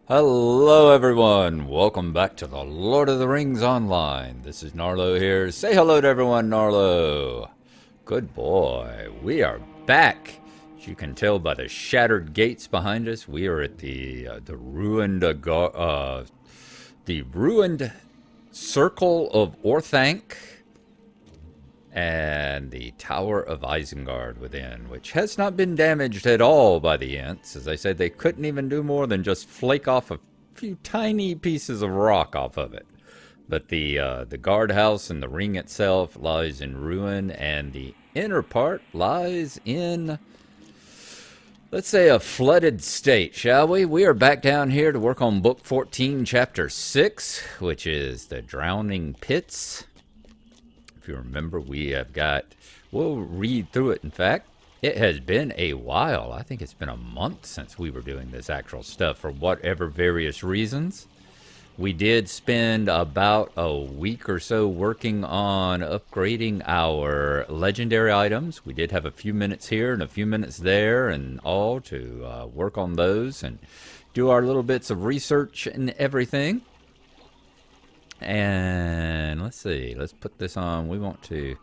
Hello, everyone. Welcome back to the Lord of the Rings Online. This is Narlo here. Say hello to everyone, Narlo. Good boy. We are back. As you can tell by the shattered gates behind us, we are at the ruined circle of Orthanc and the Tower of Isengard within, which has not been damaged at all by the Ents. As I said, they couldn't even do more than just flake off a few tiny pieces of rock off of it. But the guardhouse and the ring itself lies in ruin, and the inner part lies in, let's say, a flooded state, shall we? We are back down here to work on Book 14, Chapter 6, which is the Drowning Pits. If you remember, we'll read through it. In fact, it has been a while. I think it's been a month since we were doing this actual stuff for whatever various reasons. We did spend about a week or so working on upgrading our legendary items. We did have a few minutes here and a few minutes there and all to work on those and do our little bits of research and everything. And let's see, let's put this on. We want to.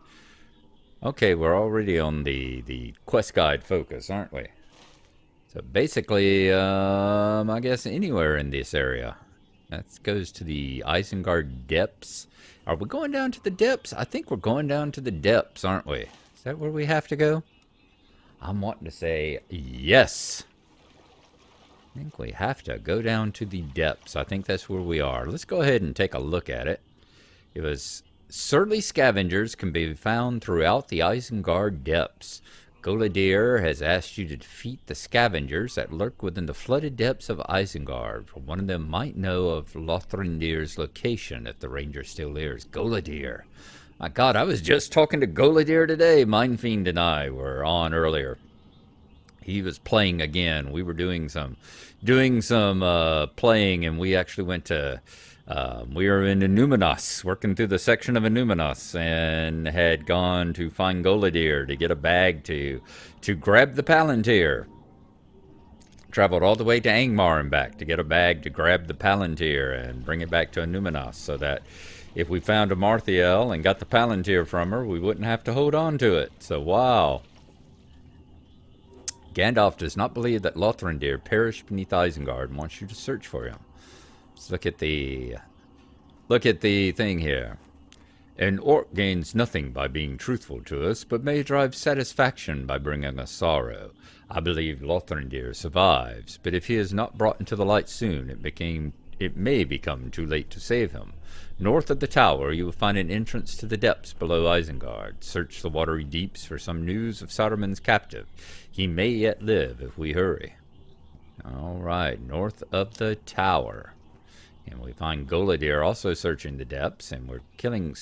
Okay, we're already on the quest guide focus, aren't we? So basically, I guess anywhere in this area. That goes to the Isengard depths. Are we going down to the depths? I think we're going down to the depths, aren't we? Is that where we have to go? I'm wanting to say yes. I think we have to go down to the depths. I think that's where we are. Let's go ahead and take a look at it. It was surly scavengers can be found throughout the Isengard depths. Lothrindeer has asked you to defeat the scavengers that lurk within the flooded depths of Isengard. For one of them might know of Lothrindeer's location if the ranger still lives. Lothrindeer. My God, I was just talking to Lothrindeer today. Mindfiend and I were on earlier. He was playing again. We were doing some playing, and we actually went to. We were in Numinos, working through the section of Numinos, and had gone to find Lothrindeer to get a bag to grab the Palantir. Traveled all the way to Angmar and back to get a bag to grab the Palantir and bring it back to Numinos, so that if we found a Marthiel and got the Palantir from her, we wouldn't have to hold on to it. So wow. Gandalf does not believe that Lothrindeer perished beneath Isengard and wants you to search for him. Let's look at the thing here. An orc gains nothing by being truthful to us, but may derive satisfaction by bringing us sorrow. I believe Lothrindeer survives, but if he is not brought into the light soon, it may become too late to save him. North of the tower, you will find an entrance to the depths below Isengard. Search the watery deeps for some news of Saruman's captive. He may yet live if we hurry. All right, north of the tower. And we find Lothrindeer also searching the depths, and we're killing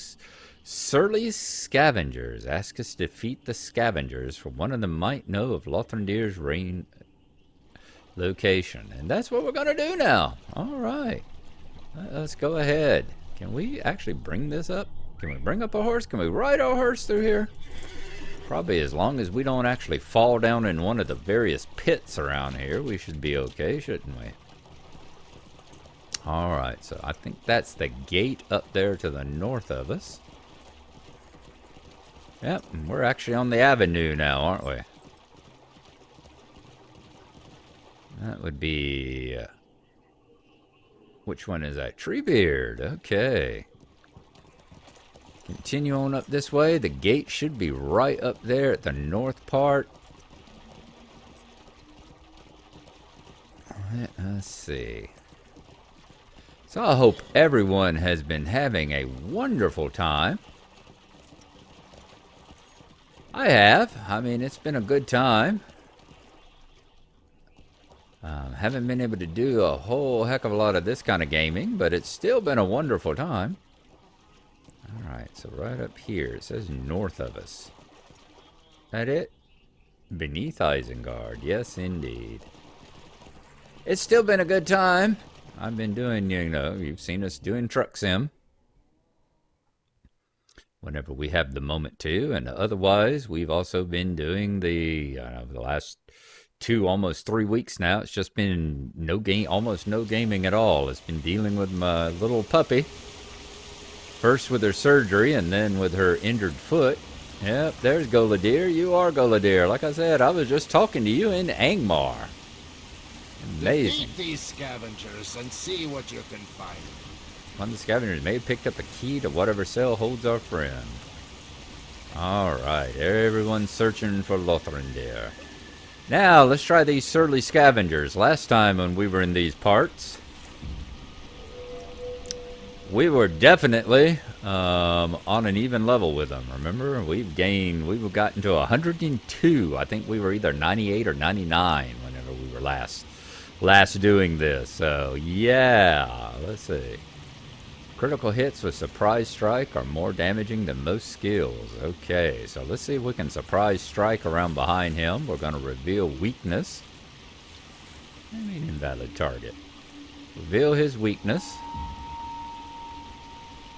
surly scavengers. Ask us to defeat the scavengers, for one of them might know of Lothrindeer's reign location. And that's what we're going to do now. All right. Let's go ahead. Can we actually bring this up? Can we bring up a horse? Can we ride our horse through here? Probably as long as we don't actually fall down in one of the various pits around here, we should be okay, shouldn't we? Alright, so I think that's the gate up there to the north of us. Yep, and we're actually on the avenue now, aren't we? That would be... which one is that? Treebeard, okay. Continue on up this way. The gate should be right up there at the north part. Let's see. So I hope everyone has been having a wonderful time. I have. I mean, it's been a good time. Haven't been able to do a whole heck of a lot of this kind of gaming, but it's still been a wonderful time. Alright, so right up here, it says north of us. That it? Beneath Isengard, yes indeed. It's still been a good time. I've been doing, you've seen us doing truck sim. Whenever we have the moment to, and otherwise, we've also been doing the last almost 3 weeks now. It's just been no game, almost no gaming at all. It's been dealing with my little puppy. First with her surgery and then with her injured foot. Yep, there's Lothrindeer. You are Lothrindeer. Like I said, I was just talking to you in Angmar. Amazing. Defeat these scavengers and see what you can find. One of the scavengers may have picked up a key to whatever cell holds our friend. Alright, everyone's searching for Lothrindeer. Now, let's try these surly scavengers. Last time when we were in these parts, we were definitely on an even level with them. Remember, we've gotten to 102. I think we were either 98 or 99 whenever we were last doing this. So, yeah, let's see. Critical hits with Surprise Strike are more damaging than most skills. Okay, so let's see if we can Surprise Strike around behind him. We're going to reveal weakness. I mean, invalid target. Reveal his weakness.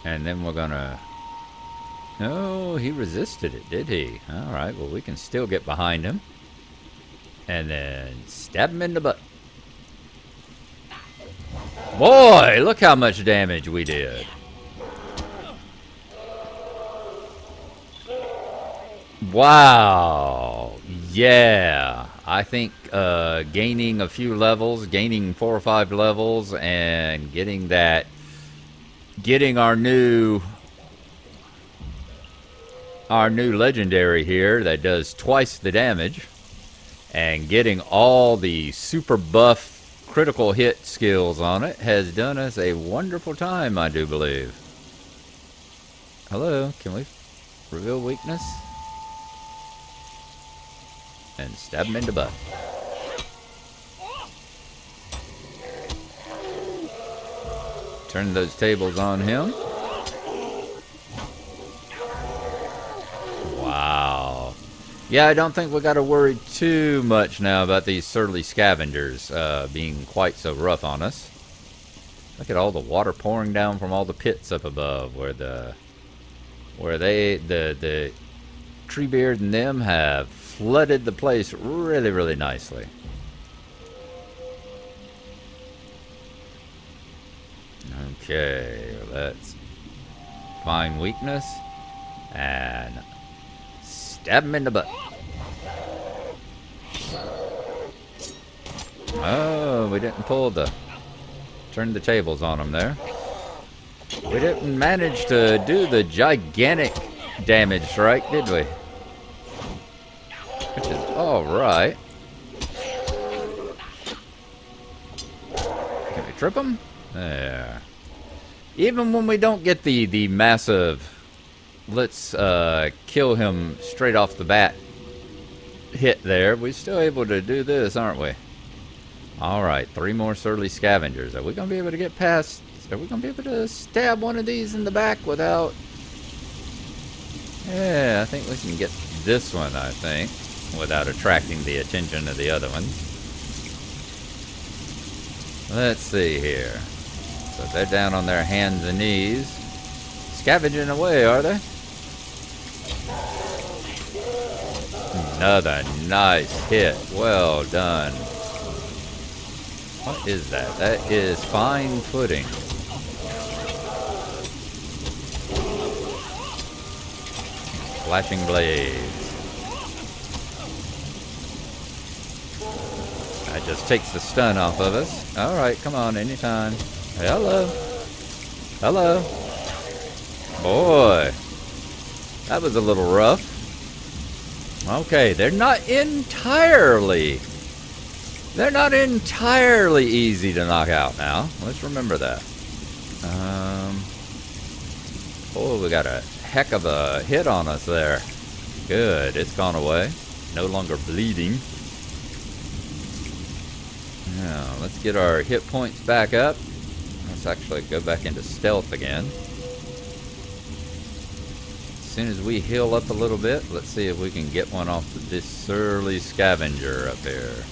And then we're going to... Oh, he resisted it, did he? Alright, well, we can still get behind him. And then stab him in the butt. Boy, look how much damage we did. Wow. Yeah. I think gaining a few levels, gaining 4 or 5 levels, and getting our new legendary here that does twice the damage, and getting all the super buff critical hit skills on it has done us a wonderful time, I do believe. Hello, can we reveal weakness? And stab him in the butt. Turn those tables on him. Wow. Yeah, I don't think we got to worry too much now about these surly scavengers being quite so rough on us. Look at all the water pouring down from all the pits up above where the Treebeard and them have flooded the place really, really nicely. Okay, let's find weakness and stab him in the butt. Oh, we didn't turn the tables on him there. We didn't manage to do the gigantic damage strike, did we? Which is alright. Can we trip him? There. Even when we don't get the massive let's kill him straight off the bat hit there, we're still able to do this, aren't we? Alright, 3 more surly scavengers. Are we going to be able to get past... Are we going to be able to stab one of these in the back without... Yeah, I think we can get this one, I think, without attracting the attention of the other ones. Let's see here. So they're down on their hands and knees. Scavenging away, are they? Another nice hit. Well done. What is that? That is fine footing. Flashing blades. That just takes the stun off of us. Alright, come on, anytime. Hello. Hello. Boy. That was a little rough. Okay, they're not entirely easy to knock out now. Let's remember that. Oh, we got a heck of a hit on us there. Good, it's gone away. No longer bleeding. Now, let's get our hit points back up. Let's actually go back into stealth again. As soon as we heal up a little bit, let's see if we can get one off this surly scavenger up here.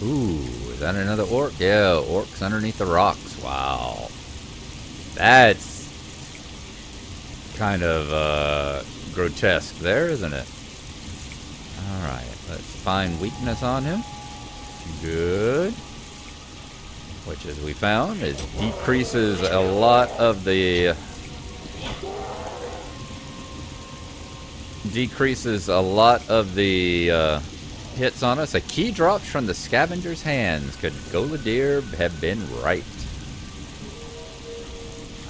Ooh, is that another orc? Yeah, orcs underneath the rocks. Wow. That's kind of grotesque there, isn't it? Alright, let's find weakness on him. Good. Which, as we found, it decreases a lot of the... hits on us. A key drops from the scavenger's hands. Could Lothrindeer have been right?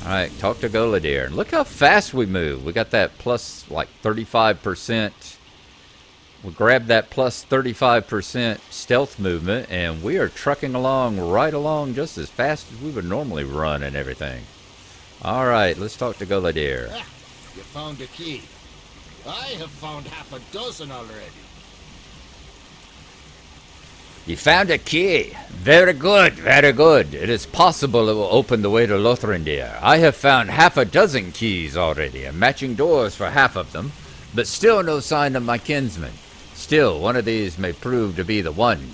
Alright, talk to Lothrindeer. And look how fast we move. We got that plus like 35%. We grabbed that plus 35% stealth movement, and we are trucking along right along just as fast as we would normally run and everything. Alright, let's talk to Lothrindeer. Ah, you found a key. I have found half a dozen already. You found a key. Very good, very good. It is possible it will open the way to Lothrindeer. I have found half a dozen keys already, and matching doors for half of them, but still no sign of my kinsman. Still, one of these may prove to be the one.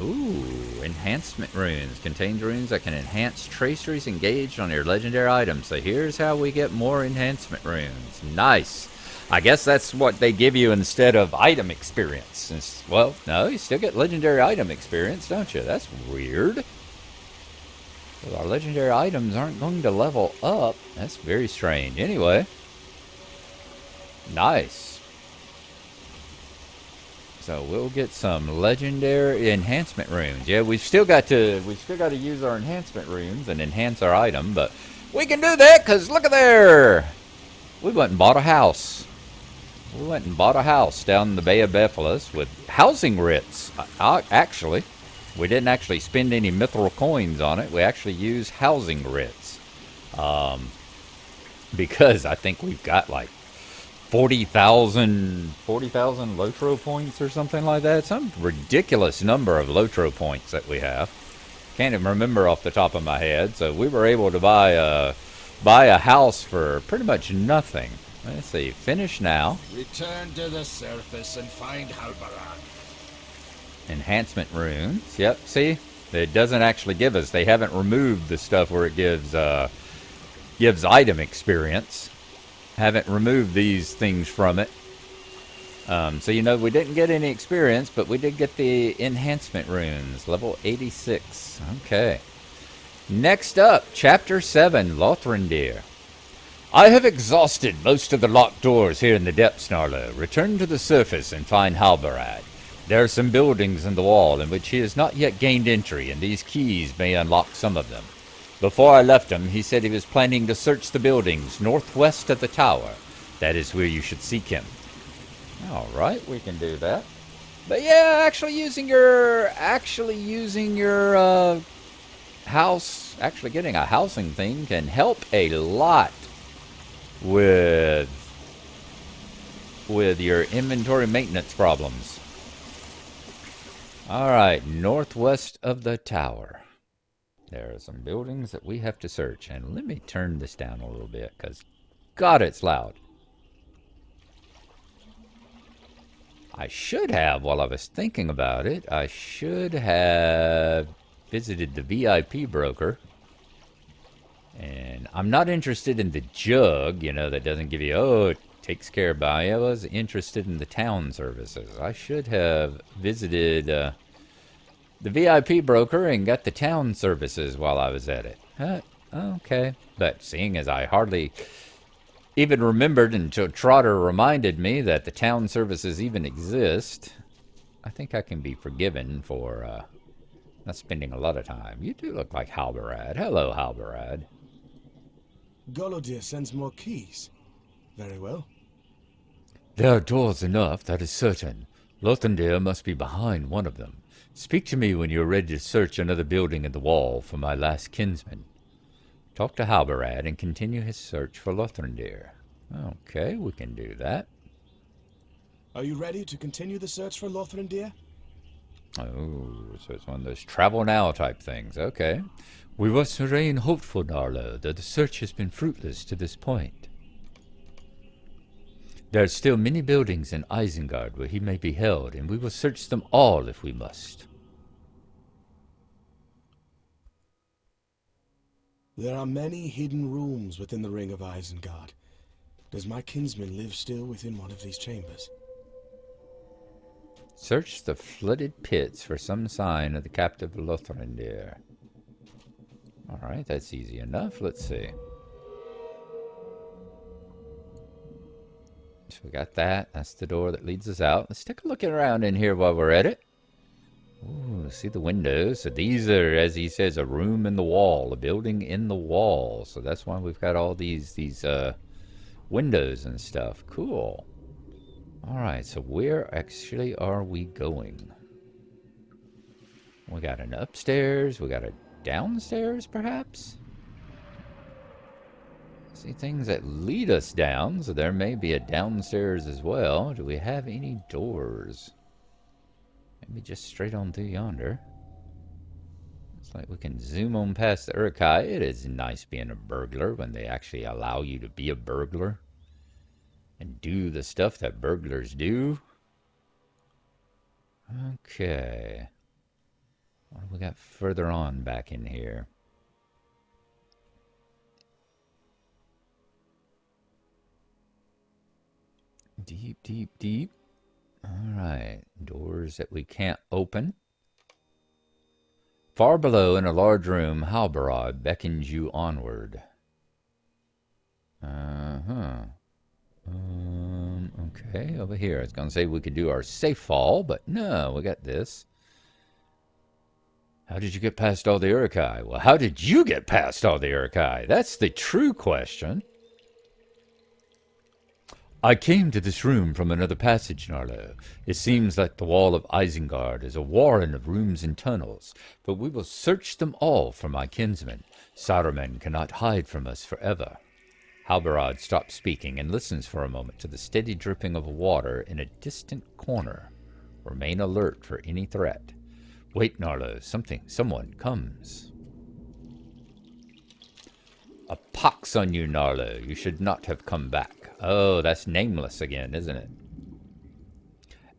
Ooh, enhancement runes. Contains runes that can enhance traceries engaged on your legendary items. So here's how we get more enhancement runes. Nice. I guess that's what they give you instead of item experience. Well, no, you still get legendary item experience, don't you? That's weird. Well, our legendary items aren't going to level up. That's very strange. Anyway. Nice. So we'll get some legendary enhancement runes. Yeah, we've still got to use our enhancement runes and enhance our item, but we can do that because look at there. We went and bought a house. We went and bought a house down in the Bay of Bephalis with housing writs. Actually, we didn't actually spend any mithril coins on it. We actually used housing writs. Because I think we've got like 40,000 LOTRO points or something like that. Some ridiculous number of LOTRO points that we have. Can't even remember off the top of my head. So we were able to buy a house for pretty much nothing. Let's see. Finish now. Return to the surface and find Halbaran. Enhancement runes. Yep. See, it doesn't actually give us. They haven't removed the stuff where it gives item experience. Haven't removed these things from it. So, you know, we didn't get any experience, but we did get the enhancement runes. Level 86. Okay. Next up, Chapter 7, Lothrindeer. I have exhausted most of the locked doors here in the depths, Narlo. Return to the surface and find Halbarad. There are some buildings in the wall in which he has not yet gained entry, and these keys may unlock some of them. Before I left him, he said he was planning to search the buildings northwest of the tower. That is where you should seek him. All right, we can do that. But yeah, actually using your house, actually getting a housing thing can help a lot with your inventory maintenance problems. All right, northwest of the tower. There are some buildings that we have to search. And let me turn this down a little bit, because, God, it's loud. I should have, while I was thinking about it, I should have visited the VIP broker. And I'm not interested in the jug, you know, that doesn't give you, oh, it takes care of I was interested in the town services. I should have visited the VIP broker and got the town services while I was at it. Okay. But seeing as I hardly even remembered until Trotter reminded me that the town services even exist, I think I can be forgiven for not spending a lot of time. You do look like Halbarad. Hello, Halbarad. Lothrindeer sends more keys. Very well. There are doors enough, that is certain. Lothrindeer must be behind one of them. Speak to me when you're ready to search another building in the wall for my last kinsman. Talk to Halbarad and continue his search for Lothrindeer. Okay, we can do that. Are you ready to continue the search for Lothrindeer? Oh, so it's one of those travel now type things. Okay. We must remain hopeful, Narlo, that the search has been fruitless to this point. There are still many buildings in Isengard where he may be held, and we will search them all if we must. There are many hidden rooms within the ring of Isengard. Does my kinsman live still within one of these chambers? Search the flooded pits for some sign of the captive Lothrindeer. Alright, that's easy enough. Let's see. So we got that. That's the door that leads us out. Let's take a look around in here while we're at it. Ooh, see the windows. So these are, as he says, a room in the wall, a building in the wall. So that's why we've got all these windows and stuff. Cool. Alright, so where actually are we going? We got an upstairs. We got a downstairs, perhaps? See things that lead us down, so there may be a downstairs as well. Do we have any doors? Maybe just straight on through yonder. Looks like we can zoom on past the Uruk-hai. It is nice being a burglar when they actually allow you to be a burglar and do the stuff that burglars do. Okay. What do we got further on back in here? Deep, deep, deep. Alright. Doors that we can't open. Far below, in a large room, Halbarad beckons you onward. Okay, over here. I was going to say we could do our safe fall, but no, we got this. How did you get past all the Uruk-hai? Well, how did you get past all the Uruk-hai? That's the true question. I came to this room from another passage, Narlo. It seems like the wall of Isengard is a warren of rooms and tunnels, but we will search them all for my kinsman. Saruman cannot hide from us forever. Halbarad stops speaking and listens for a moment to the steady dripping of water in a distant corner. Remain alert for any threat. Wait, Narlo, someone comes. A pox on you, Narlo. You should not have come back. Oh, that's nameless again, isn't it?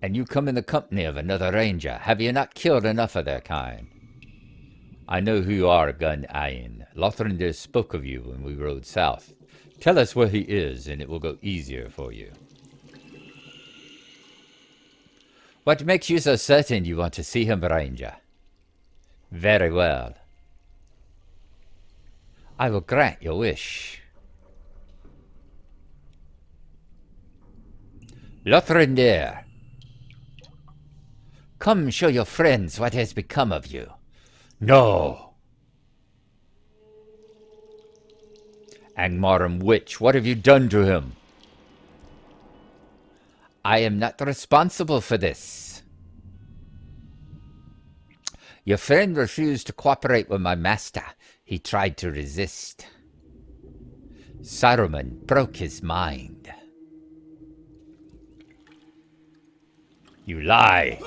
And you come in the company of another ranger. Have you not killed enough of their kind? I know who you are, Gun-Ayin. Lothrindeer spoke of you when we rode south. Tell us where he is, and it will go easier for you. What makes you so certain you want to see him, ranger? Very well. I will grant your wish. Lothrindeer, come show your friends what has become of you. No. Angmarum Witch, what have you done to him? I am not responsible for this. Your friend refused to cooperate with my master. He tried to resist. Saruman broke his mind. You lie.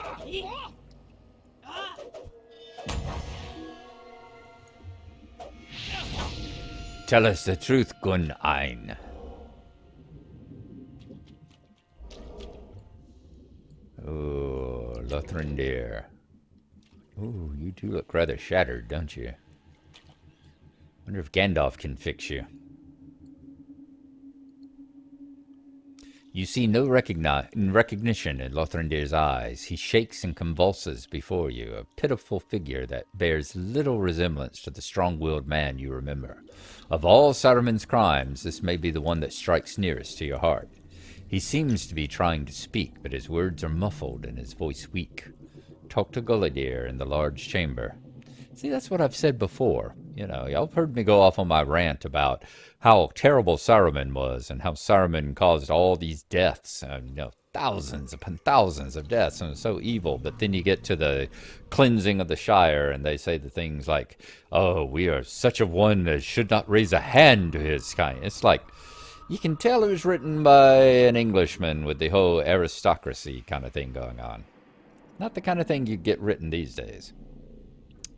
Tell us the truth, Gun-Ayin. Oh, Lothrindeer. Ooh, you do look rather shattered, don't you? Wonder if Gandalf can fix you. You see no recognition in Lothrindeer's eyes. He shakes and convulses before you, a pitiful figure that bears little resemblance to the strong-willed man you remember. Of all Saruman's crimes, this may be the one that strikes nearest to your heart. He seems to be trying to speak, but his words are muffled and his voice weak. Talk to Gullidir in the large chamber. See, that's what I've said before. You know, y'all have heard me go off on my rant about how terrible Saruman was and how Saruman caused all these deaths, and, you know, thousands upon thousands of deaths, and was so evil. But then you get to the cleansing of the Shire, and they say the things like, oh, we are such a one that should not raise a hand to his kind. It's like, you can tell it was written by an Englishman with the whole aristocracy kind of thing going on. Not the kind of thing you get written these days.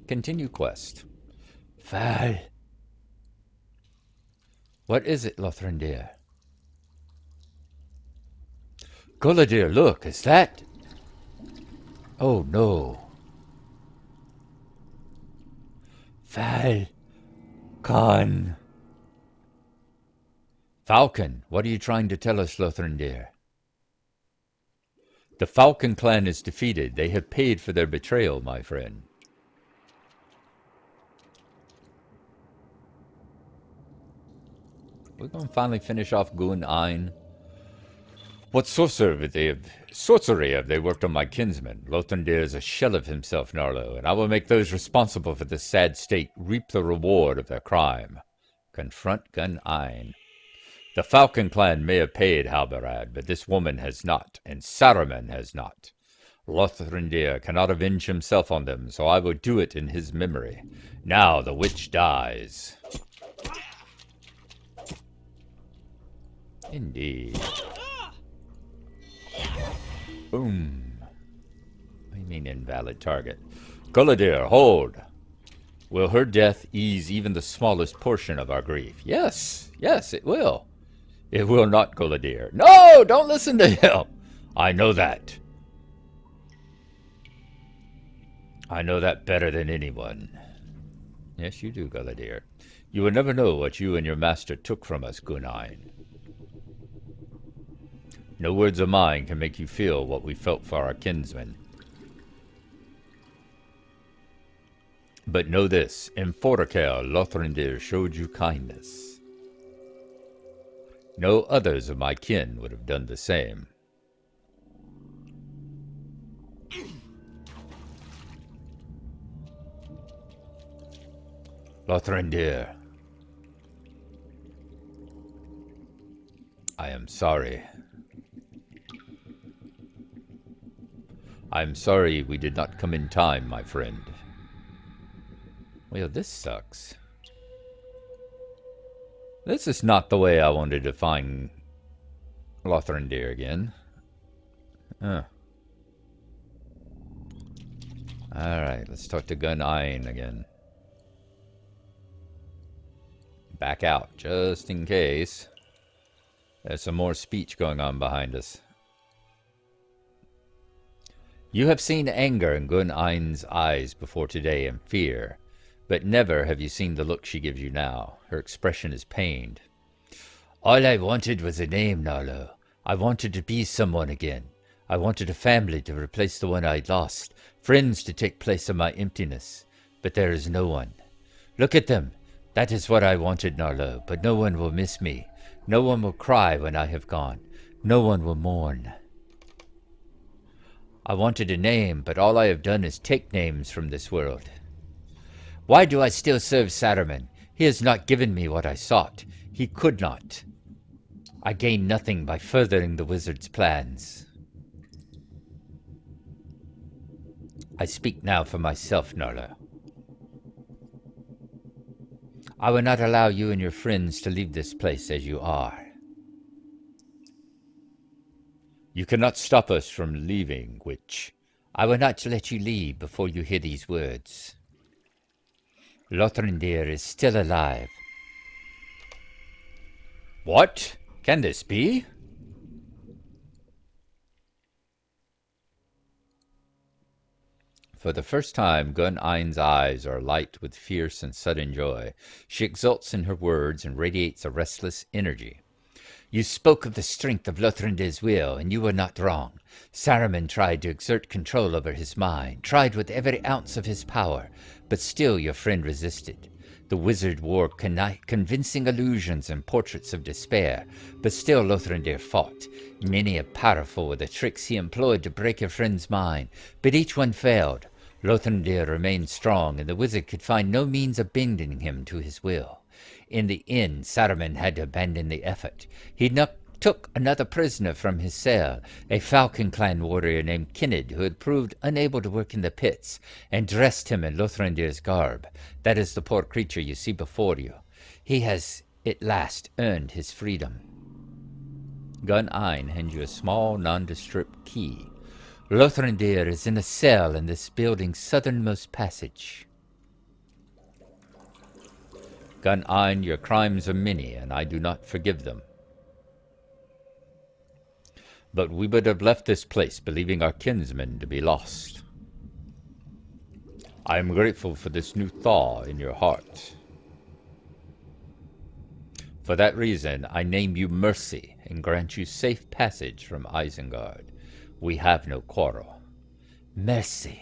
Continue quest. Val. What is it, Lothrindeer? Gullidir, look, is that? Oh, no. Val. Khan. Falcon, what are you trying to tell us, Lothrindeer? The Falcon clan is defeated. They have paid for their betrayal, my friend. We're going to finally finish off Gun Ein. What sorcery have they worked on my kinsman? Lothrindeer is a shell of himself, Narlo, and I will make those responsible for this sad state reap the reward of their crime. Confront Gun Ein. The Falcon clan may have paid Halberad, but this woman has not, and Saruman has not. Lothrindeer cannot avenge himself on them, so I will do it in his memory. Now the witch dies. Indeed. Boom. What do you mean invalid target? Gullidir, hold. Will her death ease even the smallest portion of our grief? Yes, yes, it will. It will not, Gullidir. No, don't listen to him. I know that. I know that better than anyone. Yes, you do, Gullidir. You will never know what you and your master took from us, Gun Ein. No words of mine can make you feel what we felt for our kinsmen. But know this, in Forticaire, Lothrindeer showed you kindness. No others of my kin would have done the same. Lothrindeer, I am sorry. I am sorry we did not come in time, my friend. Well, this sucks. This is not the way I wanted to find Lothrindeer again. Alright, let's talk to Gun Ein again. Back out, just in case. There's some more speech going on behind us. You have seen anger in Gun Ein's eyes before today and fear, but never have you seen the look she gives you now. Her expression is pained. All I wanted was a name, Narlo. I wanted to be someone again. I wanted a family to replace the one I'd lost, friends to take place of my emptiness. But there is no one. Look at them. That is what I wanted, Narlo, but no one will miss me. No one will cry when I have gone. No one will mourn. I wanted a name, but all I have done is take names from this world. Why do I still serve Saruman? He has not given me what I sought. He could not. I gain nothing by furthering the wizard's plans. I speak now for myself, Narlo. I will not allow you and your friends to leave this place as you are. You cannot stop us from leaving, witch. I will not let you leave before you hear these words. Lothrindeer is still alive. What? Can this be? For the first time, Gun Ein's eyes are light with fierce and sudden joy. She exults in her words and radiates a restless energy. You spoke of the strength of Lothrindeer's will, and you were not wrong. Saruman tried to exert control over his mind, tried with every ounce of his power, but still your friend resisted. The wizard wore convincing illusions and portraits of despair, but still Lothrindeer fought. Many and powerful were the tricks he employed to break your friend's mind, but each one failed. Lothrindeer remained strong, and the wizard could find no means of bending him to his will. In the end, Saruman had to abandon the effort. He took another prisoner from his cell, a Falcon clan warrior named Kinned, who had proved unable to work in the pits, and dressed him in Lothrindeer's garb. That is the poor creature you see before you. He has at last earned his freedom. Gun Ein hands you a small, nondescript key. Lothrindeer is in a cell in this building's southernmost passage. Gun Ein, your crimes are many, and I do not forgive them. But we would have left this place believing our kinsmen to be lost. I am grateful for this new thaw in your heart. For that reason, I name you Mercy and grant you safe passage from Isengard. We have no quarrel. Merci.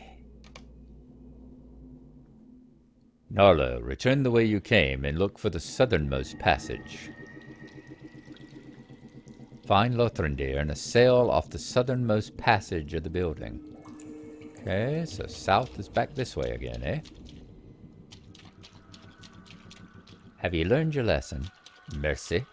Narlo, return the way you came and look for the southernmost passage. Find Lothrindeer and assail off the southernmost passage of the building. Okay, so south is back this way again, eh? Have you learned your lesson? Merci.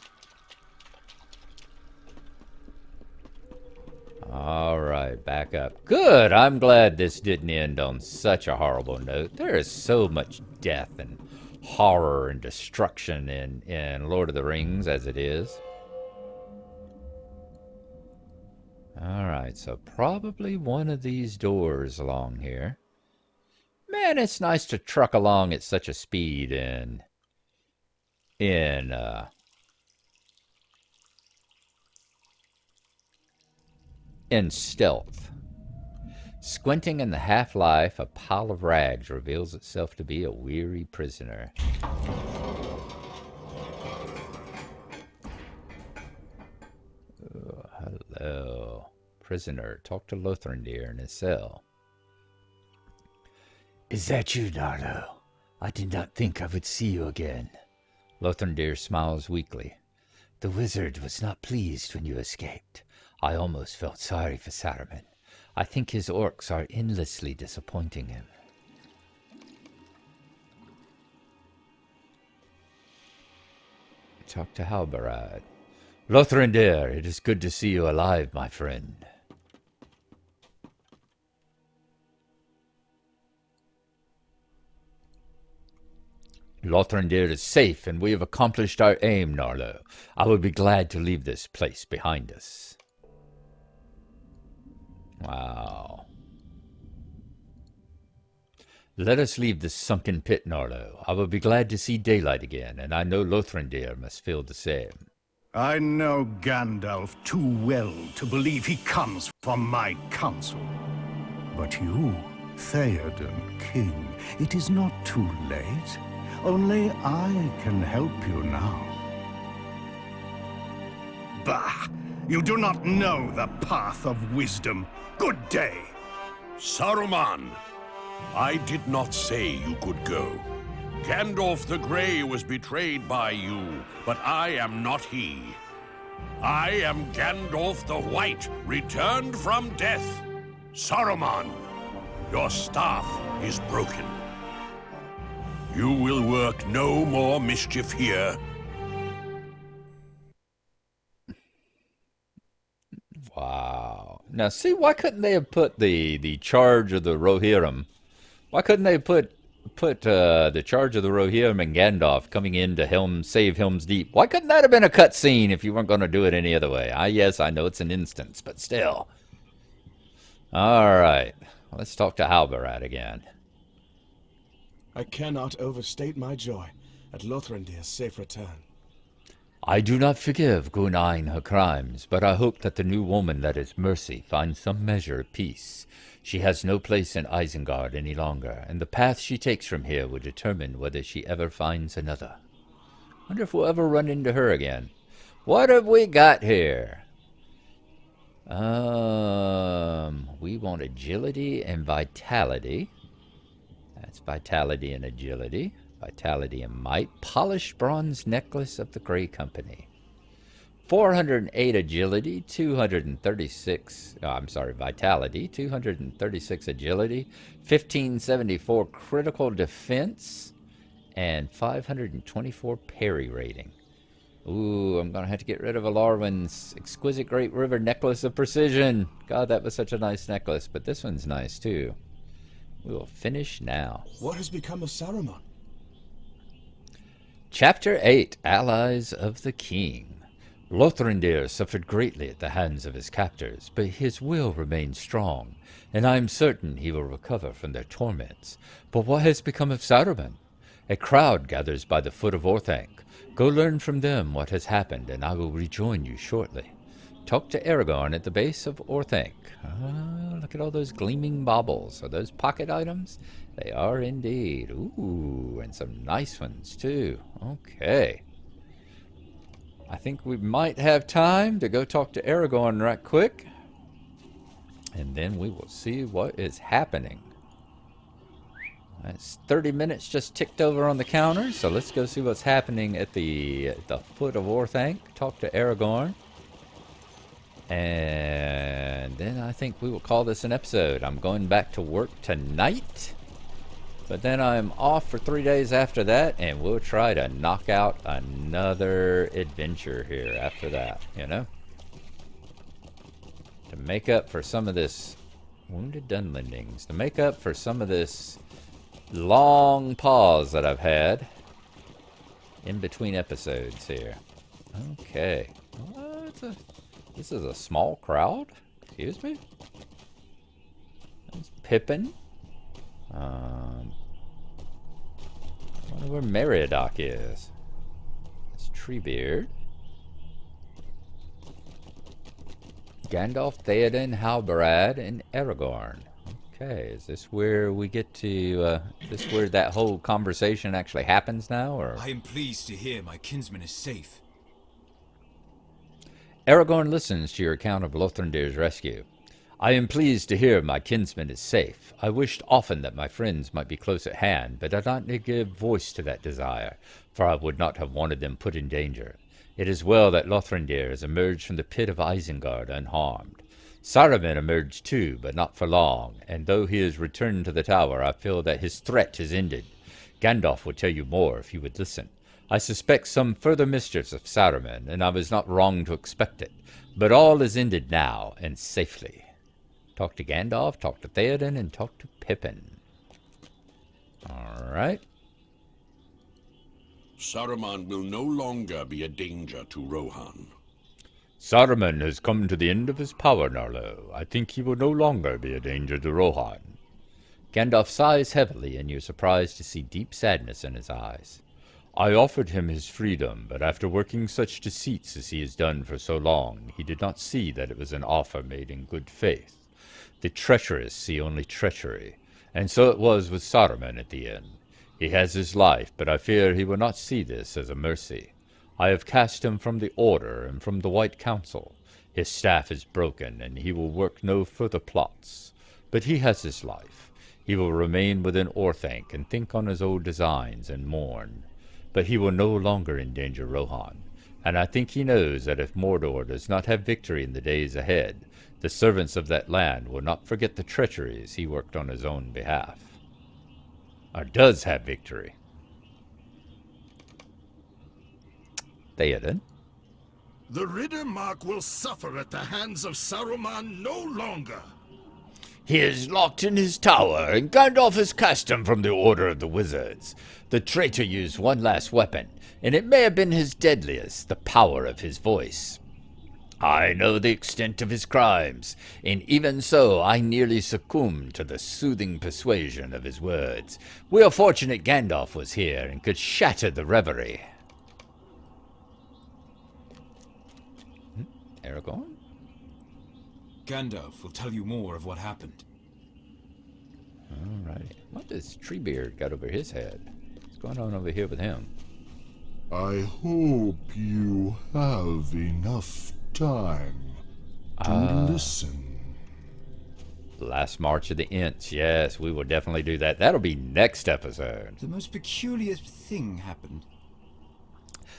Alright, back up. Good! I'm glad this didn't end on such a horrible note. There is so much death and horror and destruction in Lord of the Rings as it is. Alright, so probably one of these doors along here. Man, it's nice to truck along at such a speed in stealth. Squinting in the half-life, a pile of rags reveals itself to be a weary prisoner. Oh, hello. Prisoner, talk to Lothrindeer in his cell. Is that you, Narlo? I did not think I would see you again. Lothrindeer smiles weakly. The wizard was not pleased when you escaped. I almost felt sorry for Saruman. I think his orcs are endlessly disappointing him. Talk to Halbarad. Lothrindeer, it is good to see you alive, my friend. Lothrindeer is safe, and we have accomplished our aim, Narlo. I would be glad to leave this place behind us. Wow. Let us leave this sunken pit, Narlo. I will be glad to see daylight again, and I know Lothrindeer must feel the same. I know Gandalf too well to believe he comes from my counsel. But you, Theoden King, it is not too late. Only I can help you now. Bah! You do not know the path of wisdom. Good day. Saruman, I did not say you could go. Gandalf the Grey was betrayed by you, but I am not he. I am Gandalf the White, returned from death. Saruman, your staff is broken. You will work no more mischief here. Wow. Now, see, why couldn't they have put the charge of the Rohirrim? Why couldn't they put the charge of the Rohirrim and Gandalf coming in to save Helm's Deep? Why couldn't that have been a cutscene if you weren't going to do it any other way? Yes, I know it's an instance, but still. All right. Let's talk to Halbarad again. I cannot overstate my joy at Lothrindeer's safe return. I do not forgive Gunain her crimes, but I hope that the new woman that is Mercy finds some measure of peace. She has no place in Isengard any longer, and the path she takes from here will determine whether she ever finds another. Wonder if we'll ever run into her again. What have we got here? We want agility and vitality. That's vitality and agility. Vitality and might. Polished bronze necklace of the Grey Company. 408 agility, 236, vitality, 236 agility, 1574 critical defense, and 524 parry rating. Ooh, I'm going to have to get rid of Alarwin's exquisite Great River necklace of precision. God, that was such a nice necklace, but this one's nice too. We will finish now. What has become of Saruman? Chapter 8, Allies of the King. Lothrindeer suffered greatly at the hands of his captors, but his will remains strong, and I am certain he will recover from their torments. But what has become of Saruman? A crowd gathers by the foot of Orthanc. Go learn from them what has happened, and I will rejoin you shortly. Talk to Aragorn at the base of Orthanc. Look at all those gleaming baubles. Are those pocket items? They are indeed. Ooh, and some nice ones, too. Okay. I think we might have time to go talk to Aragorn right quick. And then we will see what is happening. That's 30 minutes just ticked over on the counter, so let's go see what's happening at the foot of Orthanc. Talk to Aragorn. And then I think we will call this an episode. I'm going back to work tonight, but then I'm off for 3 days after that, and we'll try to knock out another adventure here after that, you know? To make up for some of this Wounded Dunlendings, to make up for some of this long pause that I've had in between episodes here. Okay. This is a small crowd? Excuse me? That's Pippin. I wonder where Meriadoc is. That's Treebeard. Gandalf, Theoden, Halbarad, and Aragorn. Okay, is this where we get to, is this where that whole conversation actually happens now, or? I am pleased to hear my kinsman is safe. Aragorn listens to your account of Lothrindeer's rescue. I am pleased to hear my kinsman is safe. I wished often that my friends might be close at hand, but I did not give voice to that desire, for I would not have wanted them put in danger. It is well that Lothrindeer has emerged from the pit of Isengard unharmed. Saruman emerged too, but not for long, and though he has returned to the tower, I feel that his threat is ended. Gandalf would tell you more if you would listen. I suspect some further mischiefs of Saruman, and I was not wrong to expect it. But all is ended now, and safely. Talk to Gandalf, talk to Theoden, and talk to Pippin. Alright. Saruman will no longer be a danger to Rohan. Saruman has come to the end of his power, Narlo. I think he will no longer be a danger to Rohan. Gandalf sighs heavily, and you're surprised to see deep sadness in his eyes. I offered him his freedom, but after working such deceits as he has done for so long, he did not see that it was an offer made in good faith. The treacherous see only treachery, and so it was with Saruman at the end. He has his life, but I fear he will not see this as a mercy. I have cast him from the Order and from the White Council. His staff is broken, and he will work no further plots. But he has his life. He will remain within Orthanc and think on his old designs and mourn. But he will no longer endanger Rohan, and I think he knows that if Mordor does not have victory in the days ahead, the servants of that land will not forget the treacheries he worked on his own behalf. Or does have victory. Theoden. The Riddermark will suffer at the hands of Saruman no longer. He is locked in his tower, and Gandalf has cast him from the Order of the Wizards. The traitor used one last weapon, and it may have been his deadliest, the power of his voice. I know the extent of his crimes, and even so I nearly succumbed to the soothing persuasion of his words. We are fortunate Gandalf was here and could shatter the reverie. Aragorn? Gandalf will tell you more of what happened. Alrighty. What does Treebeard got over his head? What's going on over here with him? I hope you have enough time to listen. Last March of the Ents. Yes, we will definitely do that. That'll be next episode. The most peculiar thing happened.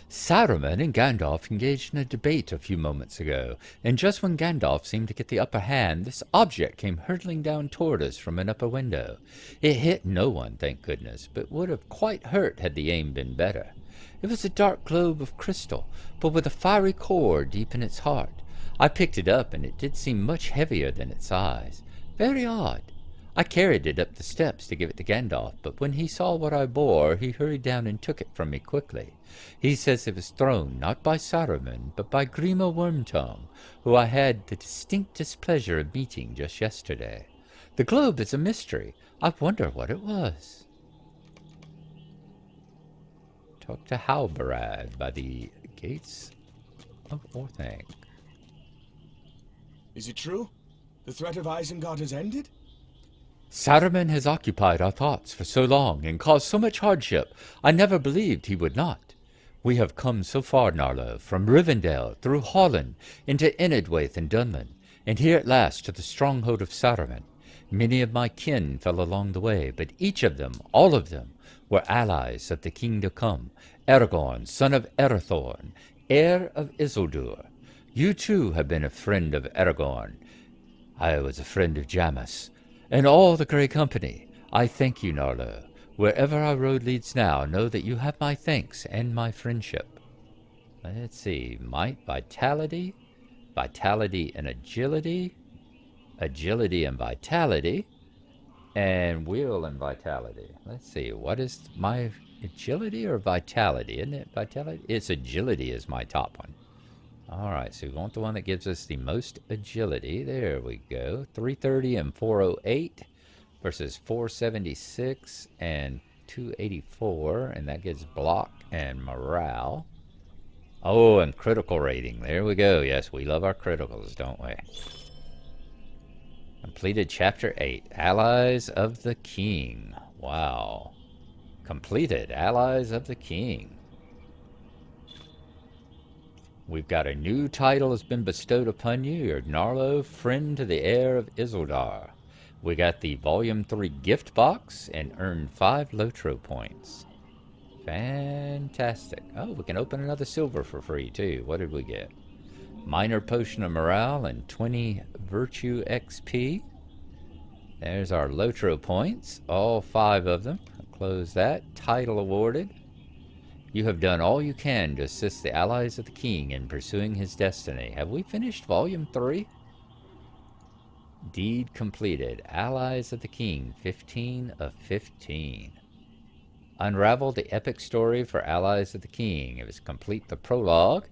Saruman and Gandalf engaged in a debate a few moments ago, and just when Gandalf seemed to get the upper hand, this object came hurtling down toward us from an upper window. It hit no one, thank goodness, but would have quite hurt had the aim been better. It was a dark globe of crystal, but with a fiery core deep in its heart. I picked it up, and it did seem much heavier than its size. Very odd. I carried it up the steps to give it to Gandalf, but when he saw what I bore, he hurried down and took it from me quickly. He says it was thrown not by Saruman, but by Grima Wormtongue, who I had the distinct displeasure of meeting just yesterday. The globe is a mystery. I wonder what it was. Talk to Halbarad by the gates of Orthanc. Is it true? The threat of Isengard has ended? Saruman has occupied our thoughts for so long and caused so much hardship, I never believed he would not. We have come so far, Narlo, from Rivendell, through Holland, into Enedwaith and Dunland, and here at last to the stronghold of Saruman. Many of my kin fell along the way, but each of them, all of them, were allies of the king to come, Aragorn, son of Arathorn, heir of Isildur. You too have been a friend of Aragorn. I was a friend of Jamis, and all the Grey Company. I thank you, Narlo. Wherever our road leads now, know that you have my thanks and my friendship. Let's see, might, vitality, vitality and agility, agility and vitality, and will and vitality. Let's see, what is my agility or vitality? Isn't it vitality? It's agility is my top one. All right, so we want the one that gives us the most agility. There we go. 330 and 408 versus 476 and 284, and that gives block and morale. Oh, and critical rating. There we go. Yes, we love our criticals, don't we? Completed Chapter 8, Allies of the King. Wow. Completed Allies of the King. We've got a new title has been bestowed upon you. You're Narlo, friend to the heir of Isildur. We got the Volume 3 gift box and earned 5 LOTRO points. Fantastic. Oh, we can open another silver for free, too. What did we get? Minor Potion of Morale and 20 Virtue XP. There's our LOTRO points, all 5 of them. I'll close that. Title awarded. You have done all you can to assist the allies of the king in pursuing his destiny. Have we finished Volume 3? Deed completed. Allies of the king, 15 of 15. Unravel the epic story for Allies of the King. It was complete the prologue.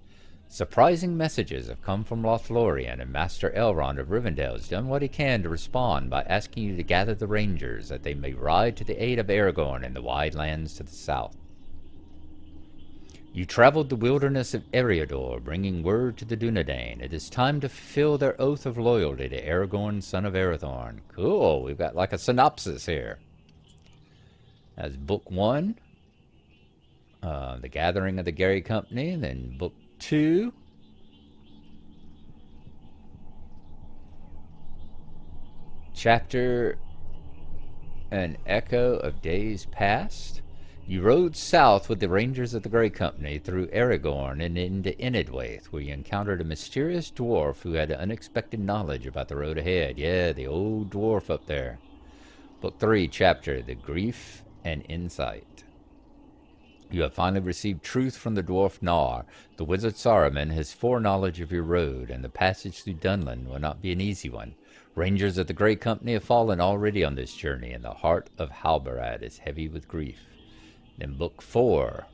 Surprising messages have come from Lothlorien, and Master Elrond of Rivendell has done what he can to respond by asking you to gather the Rangers, that they may ride to the aid of Aragorn in the wide lands to the south. You traveled the wilderness of Eriador, bringing word to the Dunedain. It is time to fulfill their oath of loyalty to Aragorn, son of Arathorn. Cool, we've got like a synopsis here. That's Book 1, The Gathering of the Grey Company, and then Book 2, Chapter An Echo of Days Past. You rode south with the Rangers of the Grey Company through Aragorn and into Enidwaith, where you encountered a mysterious dwarf who had unexpected knowledge about the road ahead. Yeah, the old dwarf up there. Book 3, Chapter The Grief and Insight. You have finally received truth from the dwarf Nar. The wizard Saruman has foreknowledge of your road, and the passage through Dunland will not be an easy one. Rangers of the Grey Company have fallen already on this journey, and the heart of Halbarad is heavy with grief. Then Book 4.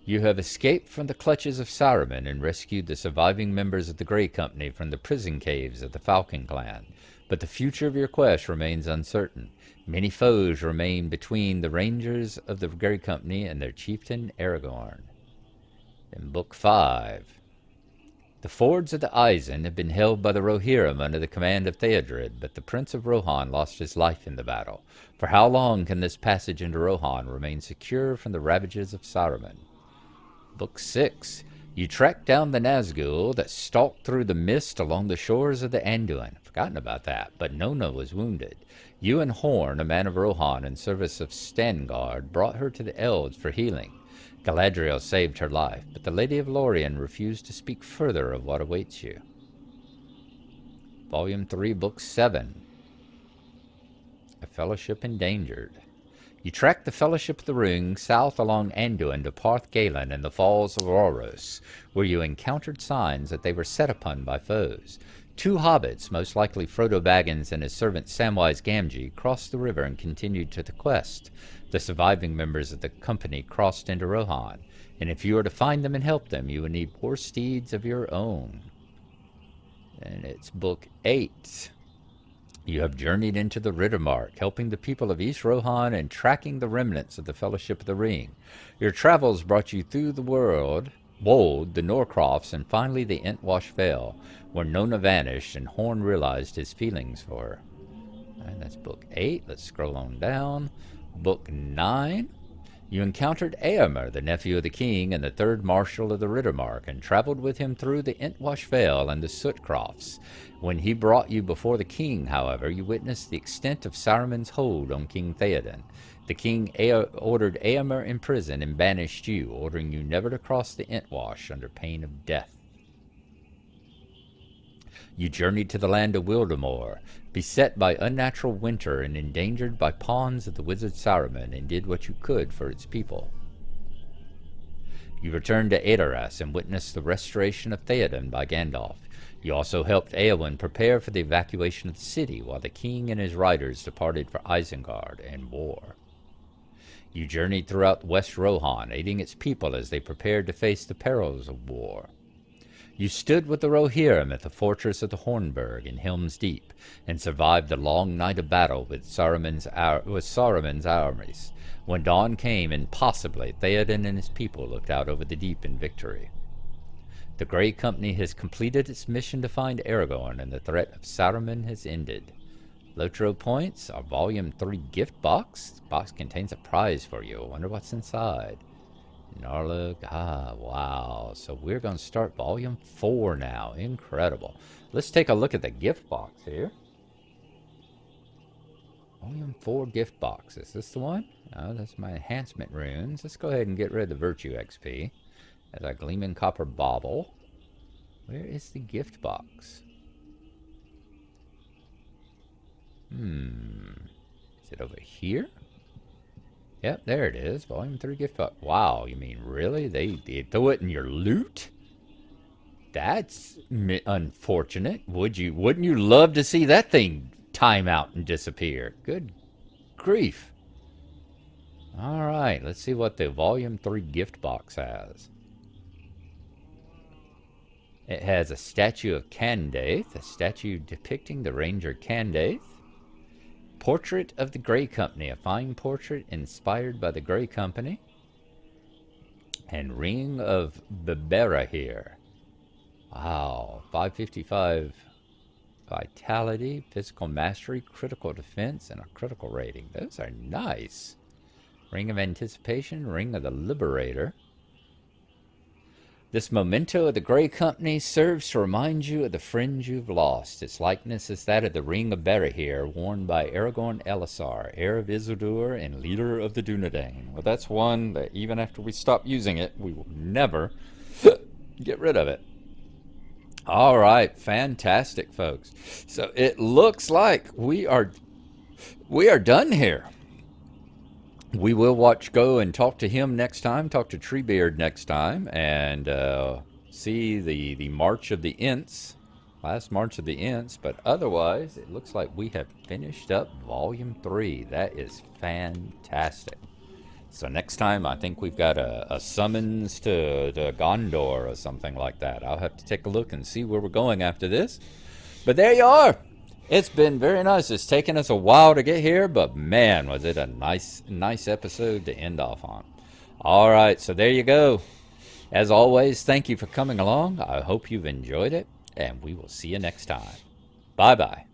You have escaped from the clutches of Saruman and rescued the surviving members of the Grey Company from the prison caves of the Falcon clan. But the future of your quest remains uncertain. Many foes remain between the Rangers of the Grey Company and their chieftain Aragorn. Then Book 5. The fords of the Isen have been held by the Rohirrim under the command of Theodred, but the Prince of Rohan lost his life in the battle. For how long can this passage into Rohan remain secure from the ravages of Saruman? Book 6. You tracked down the Nazgul that stalked through the mist along the shores of the Anduin. Forgotten about that, but Nona was wounded. You and Horn, a man of Rohan in service of Stangard, brought her to the Elves for healing. Galadriel saved her life, but the Lady of Lorien refused to speak further of what awaits you. Volume 3, Book 7. A Fellowship Endangered. You tracked the Fellowship of the Ring south along Anduin to Parth Galen and the Falls of Rauros, where you encountered signs that they were set upon by foes. 2 hobbits, most likely Frodo Baggins and his servant Samwise Gamgee, crossed the river and continued to the quest. The surviving members of the company crossed into Rohan, and if you were to find them and help them, you would need war steeds of your own. And it's Book 8. You have journeyed into the Riddermark, helping the people of East Rohan and tracking the remnants of the Fellowship of the Ring. Your travels brought you through the Wold, the Norcrofts, and finally the Entwash Vale, where Nona vanished and Horn realized his feelings for her. And that's Book 8. Let's scroll on down. Book 9. You encountered Eomer, the nephew of the king and the third marshal of the Riddermark, and traveled with him through the Entwash Vale and the Sootcrofts. When he brought you before the king, however, you witnessed the extent of Saruman's hold on King Theoden. The king ordered Eomer in prison and banished you, ordering you never to cross the Entwash under pain of death. You journeyed to the land of Wildemore, beset by unnatural winter and endangered by pawns of the wizard Saruman, and did what you could for its people. You returned to Edoras and witnessed the restoration of Theoden by Gandalf. You also helped Eowyn prepare for the evacuation of the city, while the king and his riders departed for Isengard and war. You journeyed throughout West Rohan, aiding its people as they prepared to face the perils of war. You stood with the Rohirrim at the fortress of the Hornburg in Helm's Deep, and survived the long night of battle with Saruman's armies, when dawn came and possibly Theoden and his people looked out over the deep in victory. The Grey Company has completed its mission to find Aragorn, and the threat of Saruman has ended. LOTRO points, our Volume 3 gift box. The box contains a prize for you. I wonder what's inside. Narlug, wow. So we're going to start Volume 4 now. Incredible. Let's take a look at the gift box here. Volume 4 gift box. Is this the one? Oh, that's my Enhancement Runes. Let's go ahead and get rid of the Virtue XP. As a Gleaming Copper Bauble. Where is the gift box? Is it over here? Yep, there it is. Volume 3 gift box. Wow, you mean really? They throw it in your loot? That's unfortunate. Wouldn't you love to see that thing time out and disappear? Good grief. All right, let's see what the Volume 3 gift box has. It has a statue of Candaith, a statue depicting the Ranger Candaith. Portrait of the Grey Company, a fine portrait inspired by the Grey Company. And Ring of Bebera here. Wow, 555 vitality, physical mastery, critical defense, and a critical rating. Those are nice. Ring of Anticipation, Ring of the Liberator. This memento of the Grey Company serves to remind you of the friends you've lost. Its likeness is that of the Ring of Barahir, worn by Aragorn Elisar, heir of Isildur and leader of the Dunedain. Well, that's one that even after we stop using it, we will never get rid of it. All right, fantastic, folks. So it looks like we are done here. We will go and talk to him next time, talk to Treebeard next time, and see the March of the Ents, last March of the Ents. But otherwise, it looks like we have finished up Volume 3. That is fantastic. So next time, I think we've got a summons to Gondor or something like that. I'll have to take a look and see where we're going after this. But there you are. It's been very nice. It's taken us a while to get here, but man, was it a nice episode to end off on. All right, so there you go. As always, thank you for coming along. I hope you've enjoyed it, and we will see you next time. Bye-bye.